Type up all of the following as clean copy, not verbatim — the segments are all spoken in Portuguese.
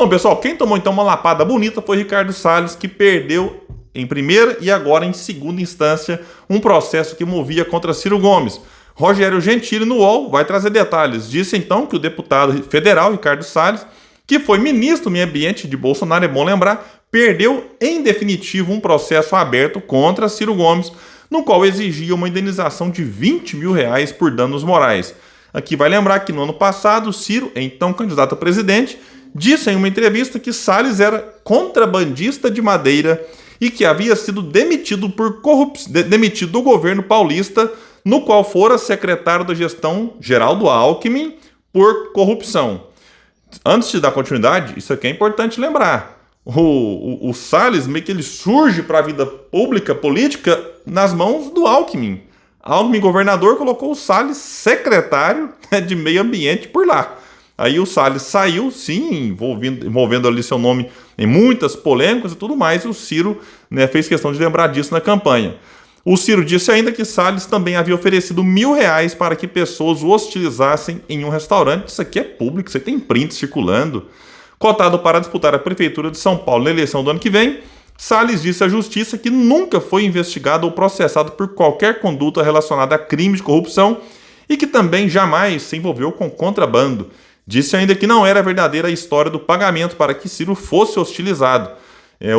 Bom, pessoal, quem tomou então uma lapada bonita foi Ricardo Salles, que perdeu em primeira e agora em segunda instância um processo que movia contra Ciro Gomes. Rogério Gentili, no UOL, vai trazer detalhes. Disse então que o deputado federal Ricardo Salles, que foi ministro do Meio Ambiente de Bolsonaro, é bom lembrar, perdeu em definitivo um processo aberto contra Ciro Gomes, no qual exigia uma indenização de R$20 mil por danos morais. Aqui vai lembrar que no ano passado, Ciro, então candidato a presidente, disse em uma entrevista que Salles era contrabandista de madeira e que havia sido demitido demitido do governo paulista, no qual fora secretário da gestão Geraldo Alckmin por corrupção. Antes de dar continuidade, isso aqui é importante lembrar. O Salles meio que ele surge para a vida pública, política, nas mãos do Alckmin. Alckmin, governador, colocou o Salles secretário, né, de meio ambiente por lá. Aí o Salles saiu, sim, envolvendo ali seu nome em muitas polêmicas e tudo mais, e o Ciro, né, fez questão de lembrar disso na campanha. O Ciro disse ainda que Salles também havia oferecido R$1.000 para que pessoas o hostilizassem em um restaurante. Isso aqui é público, isso aí tem print circulando. Cotado para disputar a Prefeitura de São Paulo na eleição do ano que vem, Salles disse à Justiça que nunca foi investigado ou processado por qualquer conduta relacionada a crime de corrupção e que também jamais se envolveu com contrabando. Disse ainda que não era verdadeira a história do pagamento para que Ciro fosse hostilizado.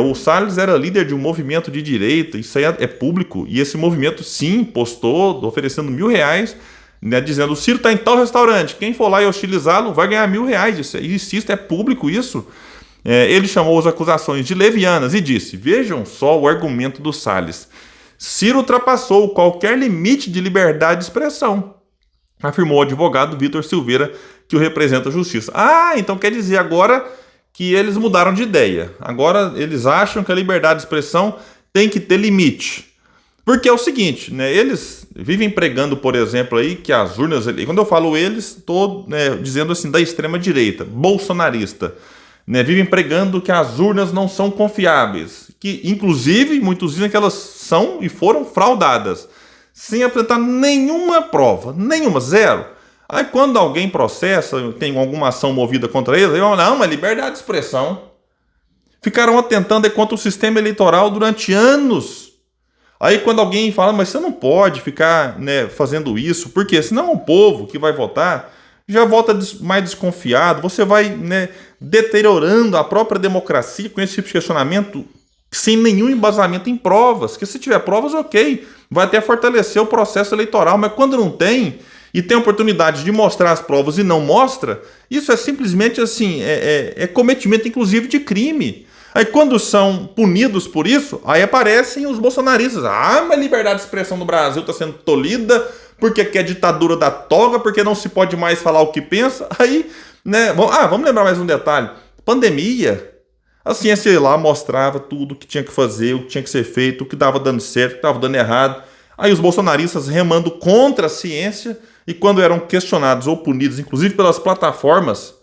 O Salles era líder de um movimento de direita, isso aí é público, e esse movimento sim postou oferecendo R$1.000, né, dizendo: o Ciro está em tal restaurante, quem for lá e hostilizá-lo vai ganhar R$1.000. Isso é público isso. Ele chamou as acusações de levianas e disse: vejam só o argumento do Salles. Ciro ultrapassou qualquer limite de liberdade de expressão, afirmou o advogado Vitor Silveira, que o representa a Justiça. Então quer dizer agora que eles mudaram de ideia. Agora eles acham que a liberdade de expressão tem que ter limite. Porque é o seguinte, né, eles vivem pregando, por exemplo, aí que as urnas... E quando eu falo eles, estou, né, dizendo assim da extrema-direita, bolsonarista. Né, vivem pregando que as urnas não são confiáveis. Que, inclusive, muitos dizem que elas são e foram fraudadas. Sem apresentar nenhuma prova. Nenhuma, zero. Aí quando alguém processa, tem alguma ação movida contra eles, aí vão falar: não, é liberdade de expressão. Ficaram atentando contra o sistema eleitoral durante anos. Aí quando alguém fala: mas você não pode ficar, né, fazendo isso, porque senão o povo que vai votar já vota mais desconfiado, você vai, né, deteriorando a própria democracia com esse tipo de questionamento sem nenhum embasamento em provas. Que se tiver provas, ok, vai até fortalecer o processo eleitoral, mas quando não tem... e tem a oportunidade de mostrar as provas e não mostra, isso é simplesmente assim, é cometimento inclusive de crime. Aí quando são punidos por isso, aí aparecem os bolsonaristas. Mas a liberdade de expressão no Brasil está sendo tolhida, porque aqui é a ditadura da toga, porque não se pode mais falar o que pensa. Aí, né, vamos lembrar mais um detalhe. Pandemia, a ciência lá mostrava tudo o que tinha que fazer, o que tinha que ser feito, o que estava dando certo, o que estava dando errado. Aí os bolsonaristas remando contra a ciência, e quando eram questionados ou punidos, inclusive pelas plataformas,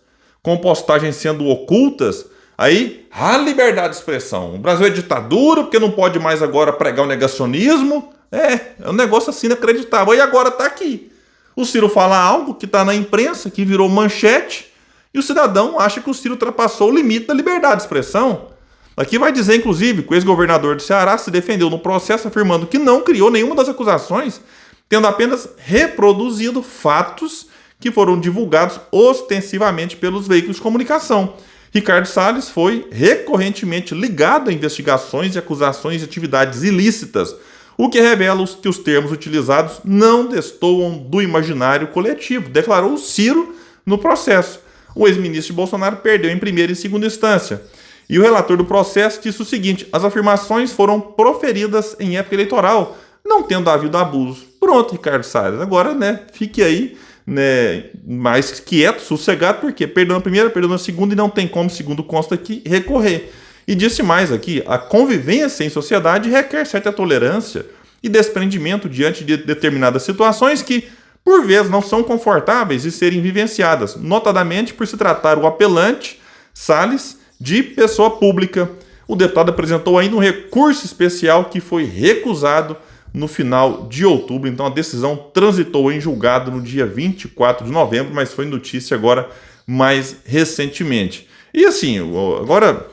com postagens sendo ocultas, aí, a liberdade de expressão. O Brasil é ditadura, porque não pode mais agora pregar o negacionismo. É um negócio assim inacreditável. E agora está aqui. O Ciro fala algo que está na imprensa, que virou manchete, e o cidadão acha que o Ciro ultrapassou o limite da liberdade de expressão. Aqui vai dizer, inclusive, que o ex-governador do Ceará se defendeu no processo afirmando que não criou nenhuma das acusações, tendo apenas reproduzido fatos que foram divulgados ostensivamente pelos veículos de comunicação. Ricardo Salles foi recorrentemente ligado a investigações e acusações de atividades ilícitas, o que revela que os termos utilizados não destoam do imaginário coletivo, declarou Ciro no processo. O ex-ministro de Bolsonaro perdeu em primeira e segunda instância. E o relator do processo disse o seguinte: as afirmações foram proferidas em época eleitoral, não tendo havido abuso. Pronto, Ricardo Salles. Agora, né, fique aí, né, mais quieto, sossegado, porque perdeu na primeira, perdeu na segunda e não tem como, segundo consta aqui, recorrer. E disse mais aqui: a convivência em sociedade requer certa tolerância e desprendimento diante de determinadas situações que, por vezes, não são confortáveis de serem vivenciadas, notadamente por se tratar o apelante, Salles, de pessoa pública. O deputado apresentou ainda um recurso especial que foi recusado no final de outubro. Então a decisão transitou em julgado no dia 24 de novembro, mas foi notícia agora mais recentemente. E assim, agora,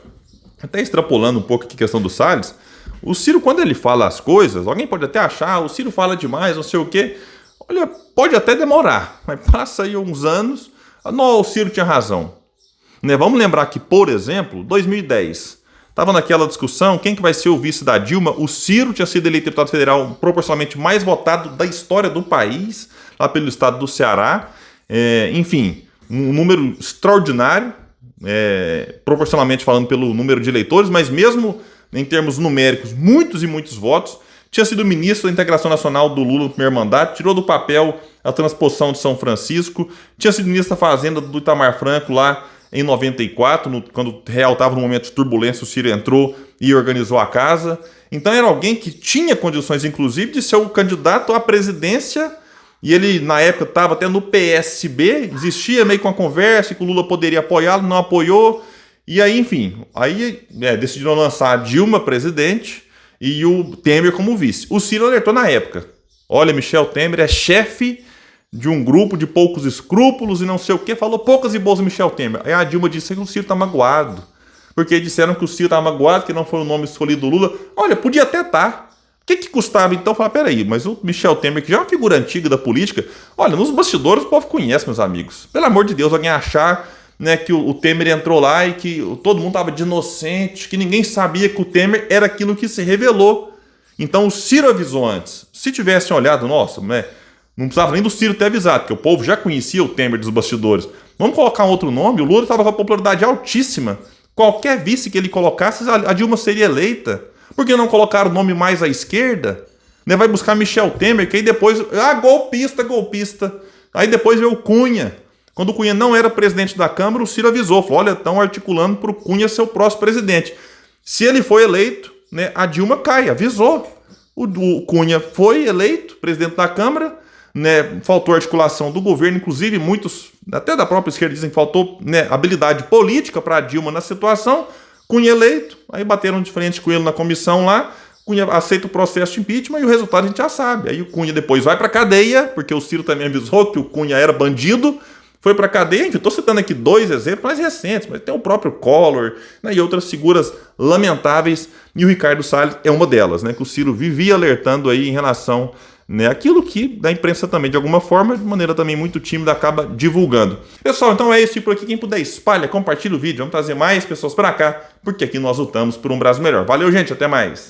até extrapolando um pouco aqui a questão do Salles, o Ciro, quando ele fala as coisas, alguém pode até achar, o Ciro fala demais, não sei o quê. Olha, pode até demorar, mas passa aí uns anos, não, o Ciro tinha razão. Né? Vamos lembrar que, por exemplo, 2010, estava naquela discussão, quem que vai ser o vice da Dilma? O Ciro tinha sido eleito deputado federal proporcionalmente mais votado da história do país, lá pelo estado do Ceará. Enfim, um número extraordinário, proporcionalmente falando pelo número de eleitores, mas mesmo em termos numéricos, muitos e muitos votos. Tinha sido ministro da Integração Nacional do Lula no primeiro mandato, tirou do papel a transposição de São Francisco, tinha sido ministro da Fazenda do Itamar Franco lá em 94, quando o real estava num momento de turbulência, o Ciro entrou e organizou a casa. Então era alguém que tinha condições, inclusive, de ser o candidato à presidência, e ele, na época, estava até no PSB, existia meio com a conversa que o Lula poderia apoiá-lo, não apoiou, e aí, enfim, decidiram lançar a Dilma presidente e o Temer como vice. O Ciro alertou na época, olha, Michel Temer é chefe de um grupo de poucos escrúpulos e não sei o que, falou poucas e boas do Michel Temer. Aí a Dilma disse que o Ciro tá magoado, porque disseram que o Ciro tá magoado, que não foi o nome escolhido do Lula. Olha, podia até estar. O que custava então falar, peraí, mas o Michel Temer, que já é uma figura antiga da política, olha, nos bastidores o povo conhece, meus amigos. Pelo amor de Deus, alguém achar, né, que o Temer entrou lá e que todo mundo tava de inocente, que ninguém sabia que o Temer era aquilo que se revelou. Então o Ciro avisou antes. Se tivessem olhado, nossa, né, não precisava nem do Ciro ter avisado, porque o povo já conhecia o Temer dos bastidores. Vamos colocar um outro nome? O Lula estava com a popularidade altíssima. Qualquer vice que ele colocasse, a Dilma seria eleita. Por que não colocar o nome mais à esquerda? Né? Vai buscar Michel Temer, que aí depois... golpista, golpista. Aí depois veio o Cunha. Quando o Cunha não era presidente da Câmara, o Ciro avisou. Falou, olha, estão articulando para o Cunha ser o próximo presidente. Se ele for eleito, né, a Dilma cai, avisou. O Cunha foi eleito presidente da Câmara, né, faltou articulação do governo, inclusive muitos, até da própria esquerda, dizem que faltou, né, habilidade política para a Dilma na situação. Cunha eleito, aí bateram de frente com ele na comissão lá, Cunha aceita o processo de impeachment e o resultado a gente já sabe. Aí o Cunha depois vai para cadeia, porque o Ciro também avisou que o Cunha era bandido, foi para cadeia. Enfim, estou citando aqui dois exemplos mais recentes, mas tem o próprio Collor, né, e outras figuras lamentáveis, e o Ricardo Salles é uma delas, né, que o Ciro vivia alertando aí em relação, né, aquilo que da imprensa também, de alguma forma, de maneira também muito tímida, acaba divulgando. Pessoal, então é isso por aqui. Quem puder, espalha, compartilha o vídeo. Vamos trazer mais pessoas para cá, porque aqui nós lutamos por um Brasil melhor. Valeu, gente. Até mais.